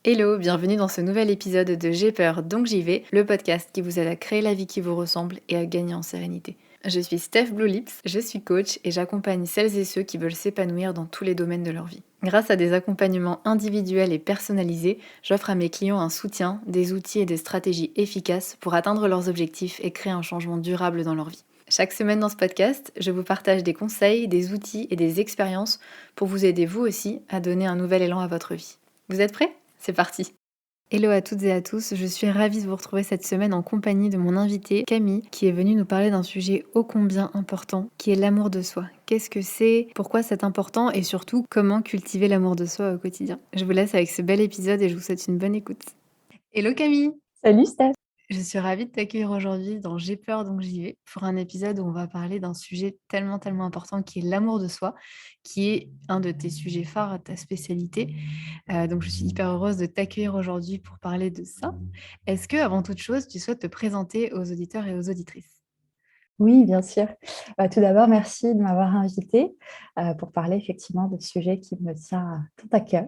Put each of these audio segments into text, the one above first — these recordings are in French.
Hello, bienvenue dans ce nouvel épisode de J'ai peur donc j'y vais, le podcast qui vous aide à créer la vie qui vous ressemble et à gagner en sérénité. Je suis Steph Blue Lips, je suis coach et j'accompagne celles et ceux qui veulent s'épanouir dans tous les domaines de leur vie. Grâce à des accompagnements individuels et personnalisés, j'offre à mes clients un soutien, des outils et des stratégies efficaces pour atteindre leurs objectifs et créer un changement durable dans leur vie. Chaque semaine dans ce podcast, je vous partage des conseils, des outils et des expériences pour vous aider vous aussi à donner un nouvel élan à votre vie. Vous êtes prêts ? C'est parti! Hello à toutes et à tous, je suis ravie de vous retrouver cette semaine en compagnie de mon invitée Camille qui est venue nous parler d'un sujet ô combien important qui est l'amour de soi. Qu'est-ce que c'est? Pourquoi c'est important? Et surtout, comment cultiver l'amour de soi au quotidien? Je vous laisse avec ce bel épisode et je vous souhaite une bonne écoute. Hello Camille! Salut Steph. Je suis ravie de t'accueillir aujourd'hui dans J'ai peur donc j'y vais pour un épisode où on va parler d'un sujet tellement important qui est l'amour de soi, qui est un de tes sujets phares, ta spécialité. Donc je suis hyper heureuse de t'accueillir aujourd'hui pour parler de ça. Est-ce que, avant toute chose, tu souhaites te présenter aux auditeurs et aux auditrices? Oui, bien sûr. Tout d'abord, merci de m'avoir invitée pour parler effectivement de ce sujet qui me tient tout à cœur.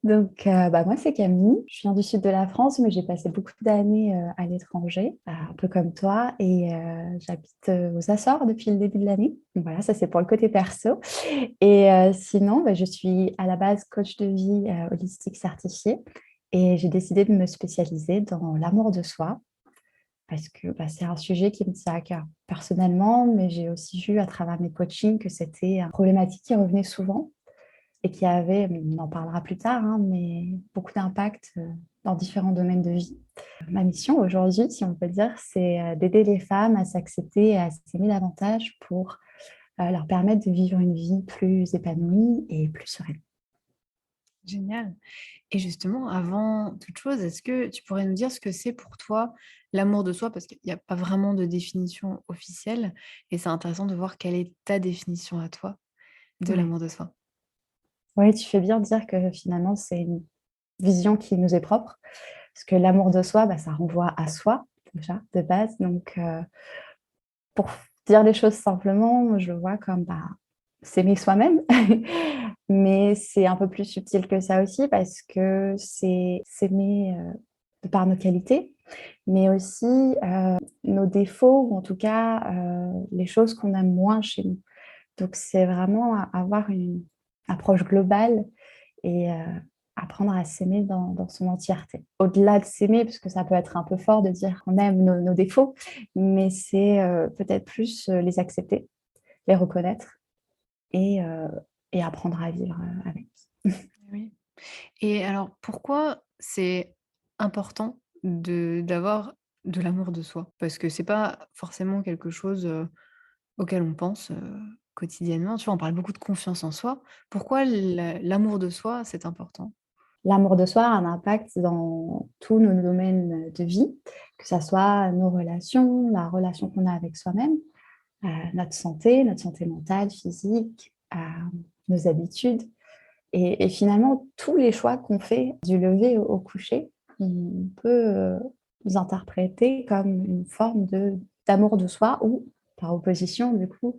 Donc, moi, c'est Camille. Je viens du sud de la France, mais j'ai passé beaucoup d'années à l'étranger, un peu comme toi, et j'habite aux Açores depuis le début de l'année. Donc voilà, ça c'est pour le côté perso. Et sinon, je suis à la base coach de vie holistique certifiée, et j'ai décidé de me spécialiser dans l'amour de soi. Parce que, c'est un sujet qui me tient à cœur personnellement, mais j'ai aussi vu à travers mes coachings que c'était une problématique qui revenait souvent et qui avait, on en parlera plus tard, hein, mais beaucoup d'impact, dans différents domaines de vie. Ma mission aujourd'hui, si on peut dire, c'est, d'aider les femmes à s'accepter et à s'aimer davantage pour, leur permettre de vivre une vie plus épanouie et plus sereine. Génial. Et justement, avant toute chose, est-ce que tu pourrais nous dire ce que c'est pour toi l'amour de soi? Parce qu'il n'y a pas vraiment de définition officielle et c'est intéressant de voir quelle est ta définition à toi de Ouais. l'amour de soi. Ouais, tu fais bien de dire que finalement, c'est une vision qui nous est propre, parce que l'amour de soi, ça renvoie à soi, déjà, de base. Donc, pour dire les choses simplement, je le vois comme, s'aimer soi-même. Mais c'est un peu plus subtil que ça aussi parce que c'est s'aimer, de par nos qualités, mais aussi, nos défauts ou en tout cas, les choses qu'on aime moins chez nous. Donc c'est vraiment avoir une approche globale et apprendre à s'aimer dans son entièreté. Au-delà de s'aimer, parce que ça peut être un peu fort de dire qu'on aime nos défauts, mais c'est, peut-être plus, les accepter, les reconnaître et apprendre à vivre, avec. Oui. Et alors, pourquoi c'est important d'avoir de l'amour de soi? Parce que c'est pas forcément quelque chose, auquel on pense, quotidiennement. Tu vois, on parle beaucoup de confiance en soi. Pourquoi l'amour de soi, c'est important? L'amour de soi a un impact dans tous nos domaines de vie, que ça soit nos relations, la relation qu'on a avec soi-même, notre santé mentale, physique, nos habitudes et finalement tous les choix qu'on fait du lever au coucher, on peut, les interpréter comme une forme d'amour de soi ou par opposition du coup,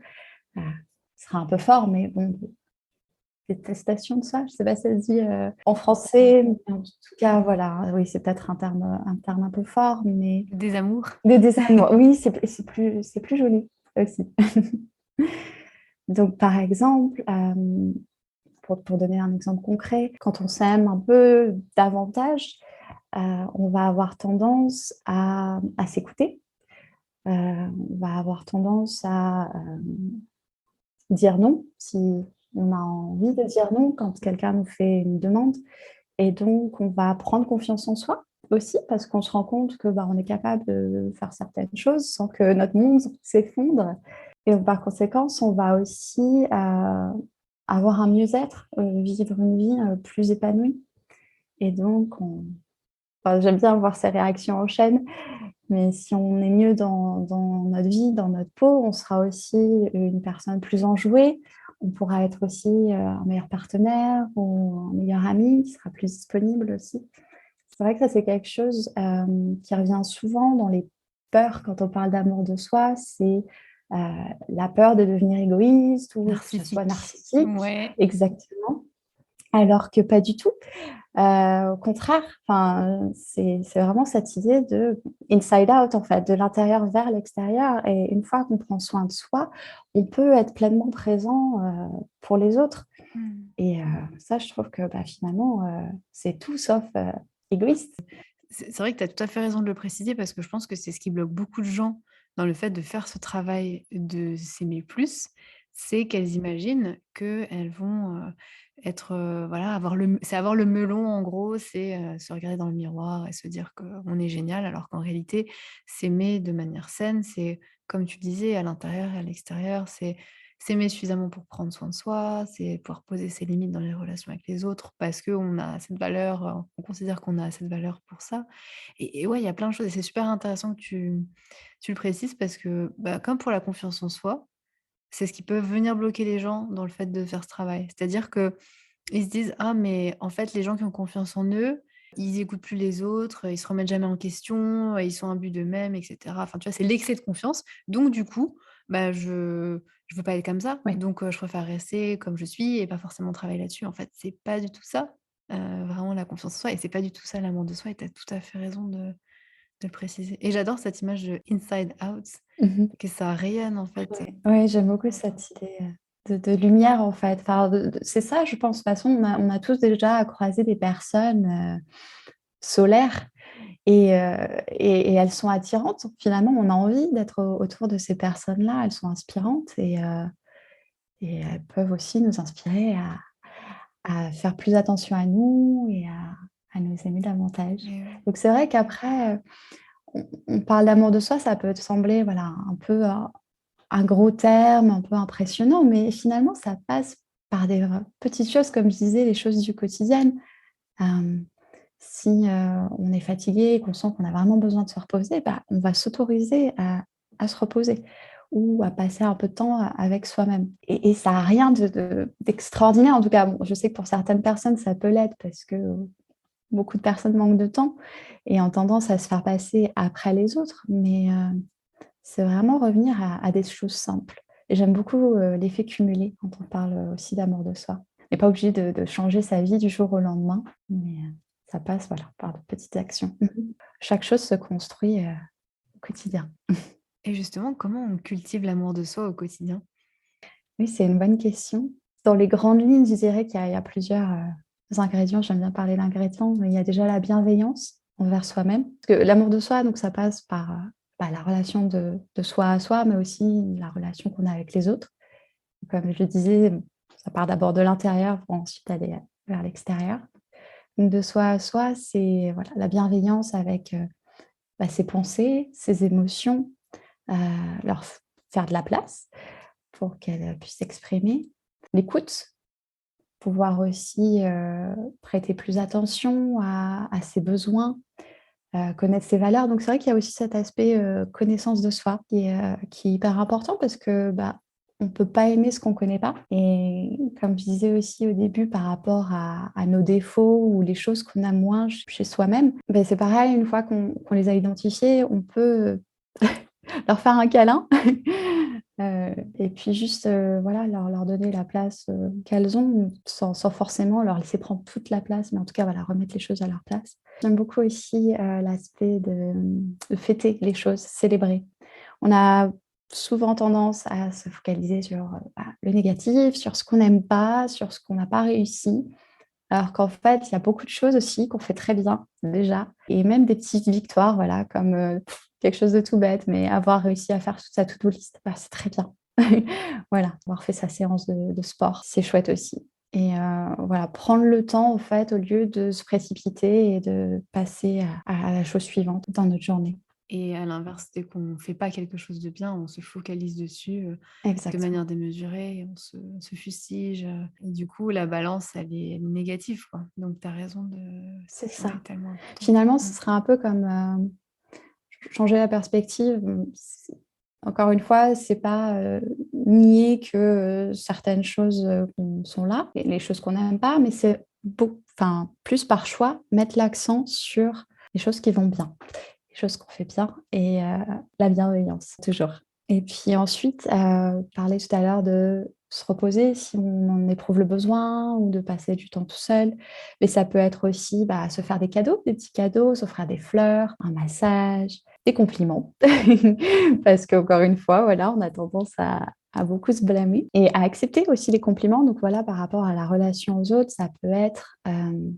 heu, ce sera un peu fort mais bon, détestation de soi, je ne sais pas si ça se dit, en français, mais en tout cas voilà, oui, c'est peut-être un terme un peu fort, mais Des amours? le désamour, oui, c'est plus joli aussi. Donc par exemple, pour donner un exemple concret, quand on s'aime un peu davantage, on va avoir tendance à s'écouter, on va avoir tendance à, dire non, si on a envie de dire non quand quelqu'un nous fait une demande. Et donc, on va prendre confiance en soi aussi parce qu'on se rend compte que, on est capable de faire certaines choses sans que notre monde s'effondre et donc par conséquent, on va aussi, avoir un mieux-être, vivre une vie, plus épanouie et donc j'aime bien voir ces réactions en chaîne, mais si on est mieux dans notre vie, dans notre peau, on sera aussi une personne plus enjouée. On pourra être aussi, un meilleur partenaire ou un meilleur ami qui sera plus disponible aussi. C'est vrai que ça, c'est quelque chose, qui revient souvent dans les peurs quand on parle d'amour de soi, c'est, heu, la peur de devenir égoïste ou que ça soit Narcissique. narcissique. Ouais. Exactement. Alors que pas du tout. Au contraire, enfin, c'est vraiment cette idée de inside out, en fait, de l'intérieur vers l'extérieur. Et une fois qu'on prend soin de soi, on peut être pleinement présent pour les autres. Mmh. Et ça, je trouve que finalement, c'est tout sauf égoïste. C'est vrai que tu as tout à fait raison de le préciser parce que je pense que c'est ce qui bloque beaucoup de gens dans le fait de faire ce travail de s'aimer plus, c'est qu'elles imaginent qu'elles vont, être, voilà, avoir le melon en gros, c'est, se regarder dans le miroir et se dire qu'on est génial alors qu'en réalité, s'aimer de manière saine, c'est comme tu disais à l'intérieur et à l'extérieur, c'est s'aimer suffisamment pour prendre soin de soi, c'est pouvoir poser ses limites dans les relations avec les autres parce qu'on a cette valeur, on considère qu'on a cette valeur pour ça et ouais, il y a plein de choses et c'est super intéressant que tu le précises parce que, bah, comme pour la confiance en soi, c'est ce qui peut venir bloquer les gens dans le fait de faire ce travail. C'est-à-dire qu'ils se disent: «Ah mais en fait, les gens qui ont confiance en eux, ils écoutent plus les autres, ils se remettent jamais en question, ils sont imbus d'eux-mêmes et cetera». Enfin, tu vois, c'est l'excès de confiance. Donc du coup, bah, je veux pas être comme ça, Oui. donc je préfère rester comme je suis et pas forcément travailler là-dessus. En fait, c'est pas du tout ça, vraiment la confiance en soi et c'est pas du tout ça l'amour de soi et tu as tout à fait raison de le préciser et j'adore cette image de inside out, Mmh. que ça rayonne en fait. Ouais, ouais, j'aime beaucoup cette idée, de lumière, en fait. Enfin, de c'est ça, je pense. De toute façon, on a tous déjà croisé des personnes, solaires et elles sont attirantes. Finalement, on a envie d'être autour de ces personnes-là. Elles sont inspirantes et elles peuvent aussi nous inspirer à faire plus attention à nous et à nous aimer davantage. Et oui. Donc c'est vrai qu'après, on parle d'amour de soi, ça peut te sembler, voilà, un peu un gros terme, un peu impressionnant, mais finalement, ça passe par des petites choses, comme je disais, les choses du quotidien. Hem, si, on est fatigué et qu'on sent qu'on a vraiment besoin de se reposer, on va s'autoriser à se reposer ou à passer un peu de temps avec soi-même et ça a rien d'extraordinaire. En tout cas, bon, je sais que pour certaines personnes, ça peut l'être parce que beaucoup de personnes manquent de temps et ont tendance à se faire passer après les autres, mais c'est vraiment revenir à des choses simples et j'aime beaucoup, l'effet cumulé quand on parle, aussi d'amour de soi. On n'est pas obligé de changer sa vie du jour au lendemain, mais ça passe, voilà, par de petites actions. Chaque chose se construit, au quotidien. Et justement, comment on cultive l'amour de soi au quotidien? Oui, c'est une bonne question. Dans les grandes lignes, je dirais qu'il y a plusieurs, ingrédients. J'aime bien parler d'ingrédients, mais il y a déjà la bienveillance envers soi-même. Parce que l'amour de soi, donc ça passe par, la relation de soi à soi, mais aussi la relation qu'on a avec les autres. Comme je le disais, ça part d'abord de l'intérieur pour ensuite aller, vers l'extérieur. Donc de soi à soi, c'est voilà, la bienveillance avec, ses pensées, ses émotions, heu, leur faire de la place pour qu'elles, puissent s'exprimer. L'écoute, pouvoir aussi, prêter plus attention à ses besoins, connaître ses valeurs. Donc c'est vrai qu'il y a aussi cet aspect, connaissance de soi qui est hyper important parce que, on ne peut pas aimer ce qu'on ne connaît pas et comme je disais aussi au début par rapport à nos défauts ou les choses qu'on a moins chez soi-même, c'est pareil, une fois qu'on les a identifiés, on peut, leur faire un câlin, et puis juste, voilà, leur donner la place, qu'elles ont, sans forcément leur laisser prendre toute la place, mais en tout cas, voilà, remettre les choses à leur place. J'aime beaucoup aussi, l'aspect de fêter les choses, célébrer. On a souvent tendance à se focaliser sur, le négatif, sur ce qu'on n'aime pas, sur ce qu'on n'a pas réussi, alors qu'en fait, il y a beaucoup de choses aussi qu'on fait très bien déjà et même des petites victoires, voilà, comme, quelque chose de tout bête, mais avoir réussi à faire toute sa to-do list, c'est très bien. Voilà, avoir fait sa séance de sport, c'est chouette aussi et voilà, prendre le temps, en fait, au lieu de se précipiter et de passer à la chose suivante dans notre journée. Et à l'inverse, dès qu'on fait pas quelque chose de bien, on se focalise dessus, de Exactement, manière démesurée et on se fustige, et du coup la balance elle est négative, quoi. Donc tu as raison de c'est ouais, ça. tellement important. Finalement, Mmh. ce serait un peu comme, changer la perspective, c encore une fois, c'est pas, nier que, certaines choses, sont là, et les choses qu'on n'aime pas, mais c'est enfin, plus par choix, mettre l'accent sur les choses qui vont bien, les choses qu'on fait bien et la bienveillance, toujours. Et puis ensuite, parler tout à l'heure de se reposer si on en éprouve le besoin ou de passer du temps tout seul. Mais ça peut être aussi se faire des cadeaux, des petits cadeaux, s'offrir des fleurs, un massage, des compliments. Parce qu'encore une fois, voilà, on a tendance à beaucoup se blâmer et à accepter aussi les compliments. Donc voilà, par rapport à la relation aux autres, ça peut être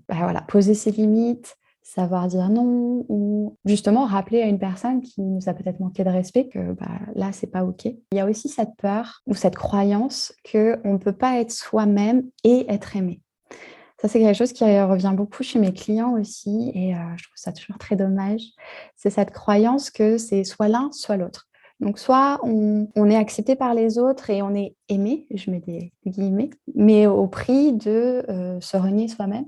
voilà, poser ses limites, savoir dire non ou justement rappeler à une personne qui nous a peut-être manqué de respect que là, c'est pas OK. Il y a aussi cette peur ou cette croyance qu'on ne peut pas être soi-même et être aimé. Ça, c'est quelque chose qui revient beaucoup chez mes clients aussi et je trouve ça toujours très dommage. C'est cette croyance que c'est soit l'un, soit l'autre. Donc soit on est accepté par les autres et on est aimé, je mets des guillemets, mais au prix de, se renier soi-même.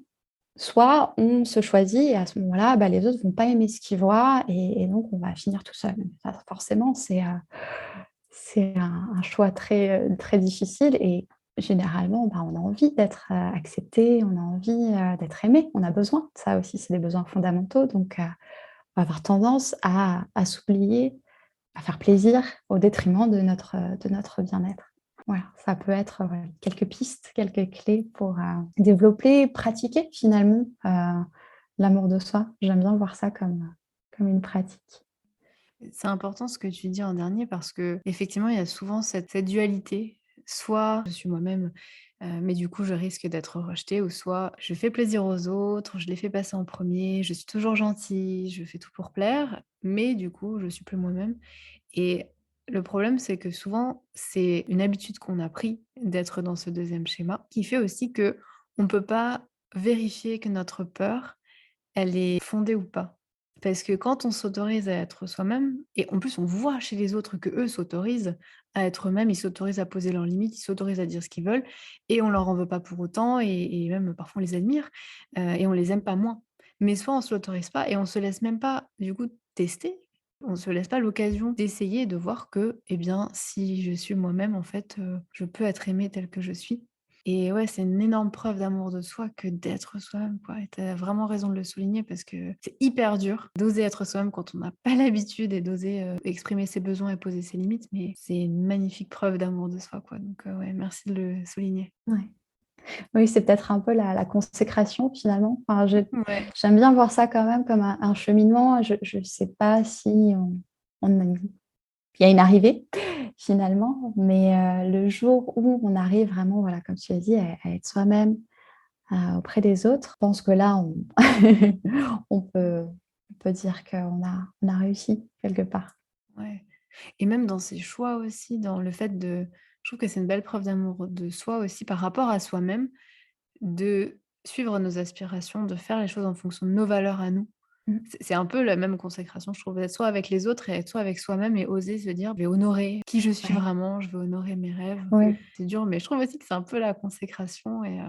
Soit on se choisit et à ce moment-là, les autres vont pas aimer ce qu'ils voient et donc on va finir tout seul. Ça forcément, c'est un choix très, très difficile et généralement, on a envie d'être, accepté, on a envie, d'être aimé, on a besoin. Ça aussi, c'est des besoins fondamentaux donc on va avoir tendance à s'oublier, à faire plaisir au détriment de notre bien-être. Voilà, ça peut être, voilà, quelques pistes, quelques clés pour, développer, pratiquer finalement, l'amour de soi. J'aime bien voir ça comme une pratique. C'est important ce que tu dis en dernier parce que effectivement, il y a souvent cette dualité. Soit je suis moi-même, mais du coup, je risque d'être rejetée ou soit je fais plaisir aux autres, je les fais passer en premier, je suis toujours gentille, je fais tout pour plaire, mais du coup, je suis plus moi-même et le problème, c'est que souvent, c'est une habitude qu'on a pris d'être dans ce deuxième schéma qui fait aussi que on peut pas vérifier que notre peur, elle est fondée ou pas. Parce que quand on s'autorise à être soi-même et en plus on voit chez les autres que eux s'autorisent à être eux-mêmes, ils s'autorisent à poser leurs limites, ils s'autorisent à dire ce qu'ils veulent et on leur en veut pas pour autant et même parfois on les admire, et on les aime pas moins. Mais soit on se l'autorise pas et on se laisse même pas du coup tester, on se laisse pas l'occasion d'essayer et de voir que, eh bien, si je suis moi-même en fait, je peux être aimée telle que je suis. Et ouais, c'est une énorme preuve d'amour de soi que d'être soi-même, quoi. Et tu as vraiment raison de le souligner parce que c'est hyper dur d'oser être soi-même quand on n'a pas l'habitude et d'oser, exprimer ses besoins et poser ses limites, mais c'est une magnifique preuve d'amour de soi, quoi. Donc, ouais, merci de le souligner. Ouais. Oui, c'est peut-être un peu la consécration finalement. Enfin, Ouais. j'aime bien voir ça quand même comme un cheminement. Je sais pas si on a il y a une arrivée finalement, mais le jour où on arrive vraiment, voilà, comme tu as dit, à être soi-même, auprès des autres, je pense que là, on on peut dire qu'on a réussi quelque part. Ouais. Et même dans ses choix aussi, dans le fait de je trouve que c'est une belle preuve d'amour de soi aussi par rapport à soi-même, de suivre nos aspirations, de faire les choses en fonction de nos valeurs à nous. Mmh. C'est un peu la même consécration, je trouve, être soit avec les autres et être soit avec soi-même et oser se dire: «Je vais honorer qui je suis Ouais, vraiment, je vais honorer mes rêves». ouais, C'est dur, mais je trouve aussi que c'est un peu la consécration et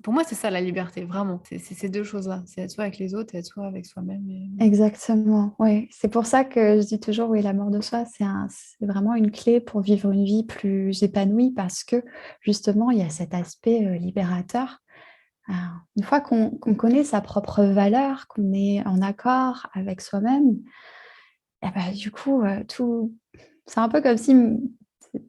pour moi, c'est ça la liberté, vraiment. C'est ces 2 choses-là. C'est être soit avec les autres et être soit avec soi-même et exactement, ouais. C'est pour ça que je dis toujours, oui, l'amour de soi, c'est vraiment une clé pour vivre une vie plus épanouie parce que justement, il y a cet aspect, libérateur. Une fois qu'on connaît sa propre valeur, qu'on est en accord avec soi-même, et du coup, tout c'est un peu comme si,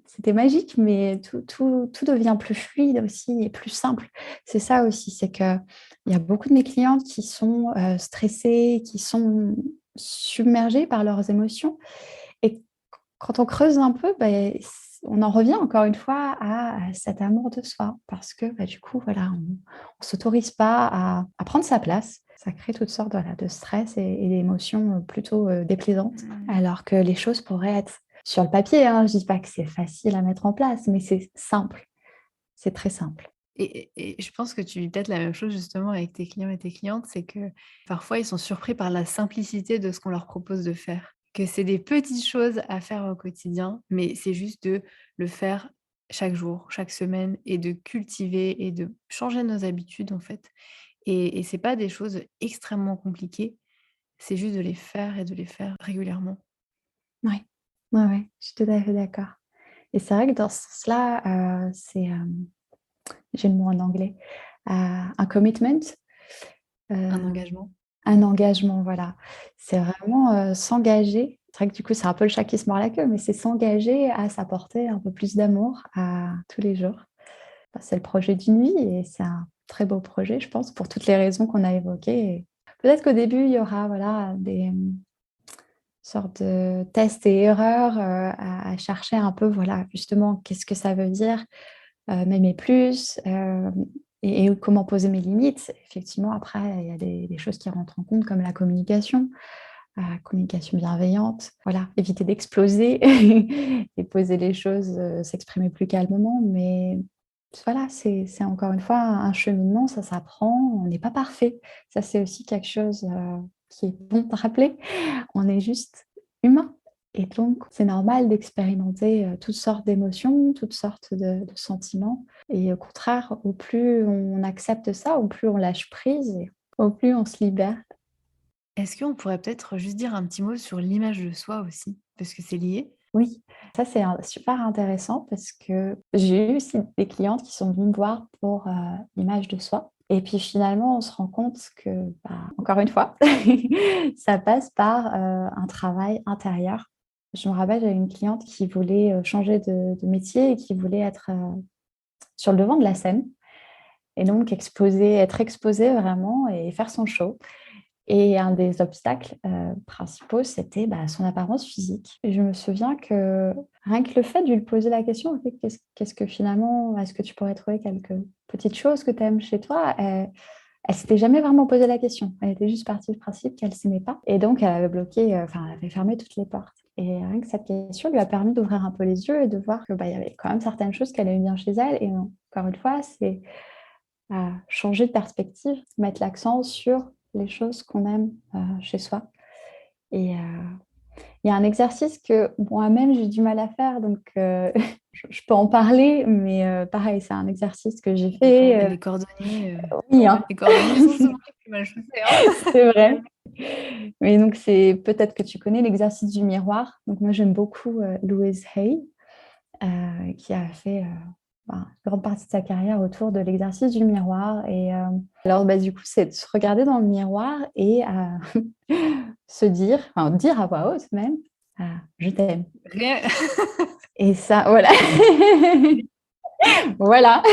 c'était magique, mais tout devient plus fluide aussi et plus simple. C'est ça aussi, c'est qu'il y a beaucoup de mes clientes qui sont, stressées, qui sont submergées par leurs émotions et quand on creuse un peu, on en revient encore une fois à cet amour de soi parce que, du coup, voilà, on ne s'autorise pas à prendre sa place. Ça crée toutes sortes, voilà, de stress et d'émotions, plutôt, déplaisantes, mmh. alors que les choses pourraient être sur le papier, hein, je dis pas que c'est facile à mettre en place, mais c'est simple, c'est très simple. Et je pense que tu vis peut-être la même chose justement avec tes clients et tes clientes, c'est que parfois ils sont surpris par la simplicité de ce qu'on leur propose de faire. Que c'est des petites choses à faire au quotidien, mais c'est juste de le faire chaque jour, chaque semaine et de cultiver et de changer nos habitudes en fait. Et c'est pas des choses extrêmement compliquées, c'est juste de les faire et de les faire régulièrement. Ouais. Ouais, ouais, je suis tout à fait d'accord et c'est vrai que dans ce sens-là, j'ai le mot en anglais, un commitment, Un heu, engagement. un engagement, voilà. C'est vraiment, s'engager. C'est vrai que du coup, c'est un peu le chat qui se mord la queue, mais c'est s'engager à s'apporter un peu plus d'amour à tous les jours. c'est le projet d'une vie et c'est un très beau projet, je pense, pour toutes les raisons qu'on a évoquées. Et peut-être qu'au début, il y aura voilà, des sortes de tests et erreurs à chercher un peu, voilà, justement, qu'est-ce que ça veut dire m'aimer plus et comment poser mes limites. Effectivement, après, il y a des choses qui rentrent en compte comme la communication bienveillante, voilà, éviter d'exploser et poser les choses, s'exprimer plus calmement. Mais voilà, c'est encore une fois un cheminement, ça s'apprend, on n'est pas parfait. Ça, c'est aussi quelque chose qui est bon de rappeler. On est juste humain. Et donc, c'est normal d'expérimenter toutes sortes d'émotions, toutes sortes de sentiments. Et au contraire, au plus on accepte ça, au plus on lâche prise, et au plus on se libère. Est-ce qu'on pourrait peut-être juste dire un petit mot sur l'image de soi aussi? Parce que c'est lié. Oui, ça c'est super intéressant parce que j'ai eu aussi des clientes qui sont venues me voir pour l'image de soi. Et puis finalement, on se rend compte que, bah, encore une fois, ça passe par un travail intérieur. Je me rappelle, j'avais une cliente qui voulait changer de métier et qui voulait être sur le devant de la scène. Et donc être exposée vraiment et faire son show. Et un des obstacles principaux, c'était son apparence physique. Et je me souviens que rien que le fait de lui poser la question, ok, qu'est-ce que finalement, est-ce que tu pourrais trouver quelques petites choses que tu aimes chez toi? Elle s'était jamais vraiment posé la question. Elle était juste partie du principe qu'elle s'aimait pas. Et donc, elle avait bloqué, enfin, elle avait fermé toutes les portes. Et rien que cette question lui a permis d'ouvrir un peu les yeux et de voir que il y avait quand même certaines choses qu'elle aimait bien chez elle. Et encore une fois, c'est à changer de perspective, mettre l'accent sur les choses qu'on aime chez soi. Et il y a un exercice que moi-même j'ai du mal à faire, donc je peux en parler, mais pareil, c'est un exercice que j'ai fait. Les cordonniers, Oui, hein. les cordonniers sont souvent les plus mal chaussés, hein. C'est vrai. Mais donc, c'est peut-être que tu connais l'exercice du miroir. Donc, moi, j'aime beaucoup Louise Hay, qui a fait une grande partie de sa carrière autour de l'exercice du miroir. Et alors, du coup, c'est de se regarder dans le miroir et se dire, enfin, dire à voix haute même, je t'aime. Rien Et ça, voilà. Voilà.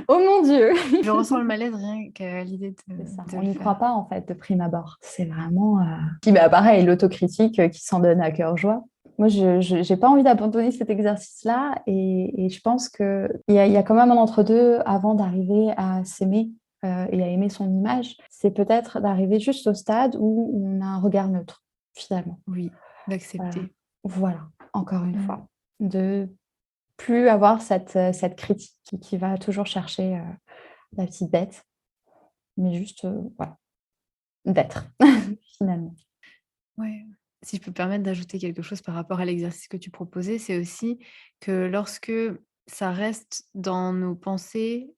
Oh mon Dieu. je ressens le malaise rien qu'à l'idée C'est ça. de On le n'y croit faire. pas, en fait, de prime abord. C'est vraiment... Puis, pareil, l'autocritique qui s'en donne à cœur joie. Moi, je n'ai pas envie d'abandonner cet exercice-là et je pense qu'il y a quand même un entre-deux avant d'arriver à s'aimer et à aimer son image. C'est peut-être d'arriver juste au stade où on a un regard neutre, finalement. Oui, Voilà, d'accepter. voilà, encore une Mmh. fois. De plus avoir cette critique qui va toujours chercher la petite bête, mais juste, voilà, d'être, finalement. Ouais. Si je peux me permettre d'ajouter quelque chose par rapport à l'exercice que tu proposais, c'est aussi que lorsque ça reste dans nos pensées,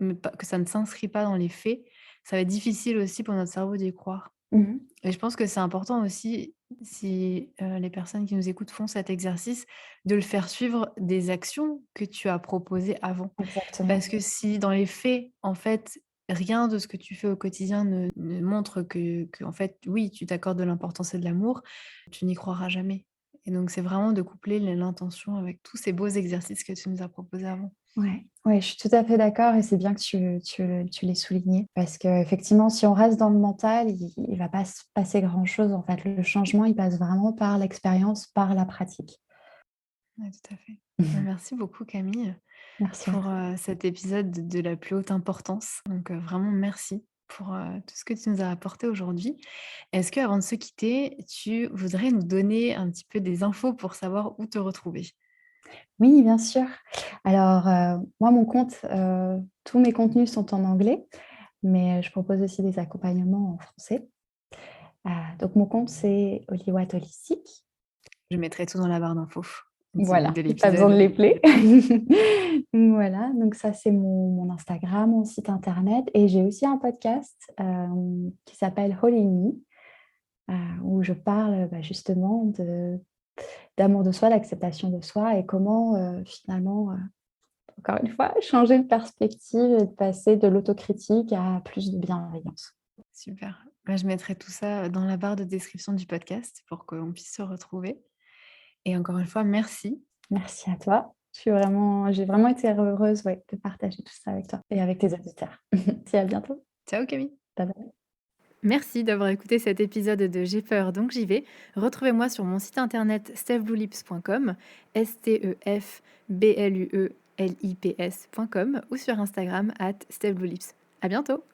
mais pas que ça ne s'inscrit pas dans les faits, ça va être difficile aussi pour notre cerveau d'y croire. Mmh. Et je pense que c'est important aussi, si, les personnes qui nous écoutent font cet exercice, de le faire suivre des actions que tu as proposées avant. Exactement. Parce que si dans les faits, en fait, rien de ce que tu fais au quotidien ne montre que en fait, oui, tu t'accordes de l'importance et de l'amour, tu n'y croiras jamais. Et donc c'est vraiment de coupler l'intention avec tous ces beaux exercices que tu nous as proposés avant. Ouais, ouais, je suis tout à fait d'accord et c'est bien que tu l'aies souligné parce qu'effectivement, si on reste dans le mental, il va pas se passer grand-chose, en fait. Le changement, il passe vraiment par l'expérience, par la pratique. Ouais, tout à fait. Bah, merci beaucoup Camille Merci à pour, toi. cet épisode de la plus haute importance. Donc, vraiment merci pour, tout ce que tu nous as apporté aujourd'hui. Est-ce qu'avant de se quitter, tu voudrais nous donner un petit peu des infos pour savoir où te retrouver? Oui, bien sûr. Alors, moi, mon compte, tous mes contenus sont en anglais, mais je propose aussi des accompagnements en français. Donc mon compte, c'est Oliwat Holistique. Je mettrai tout dans la barre d'infos Voilà, de pas besoin de l'épisode. les plaies. Voilà, donc ça, c'est mon Instagram, mon site internet et j'ai aussi un podcast, qui s'appelle Holy Me, où je parle, justement d'amour de soi, d'acceptation de soi et comment, finalement, encore une fois, changer de perspective et de passer de l'autocritique à plus de bienveillance. Super. Bah, je mettrai tout ça dans la barre de description du podcast pour qu'on puisse se retrouver et encore une fois, merci. Merci à toi. J'ai vraiment été heureuse, ouais, de partager tout ça avec toi et avec tes auditeurs. Merci, à bientôt. Ciao Camille. Bye bye. Merci d'avoir écouté cet épisode de J'ai peur donc j'y vais. Retrouvez-moi sur mon site internet stefbluelips.com, stefbluelips.com ou sur Instagram @stefbluelips. À bientôt.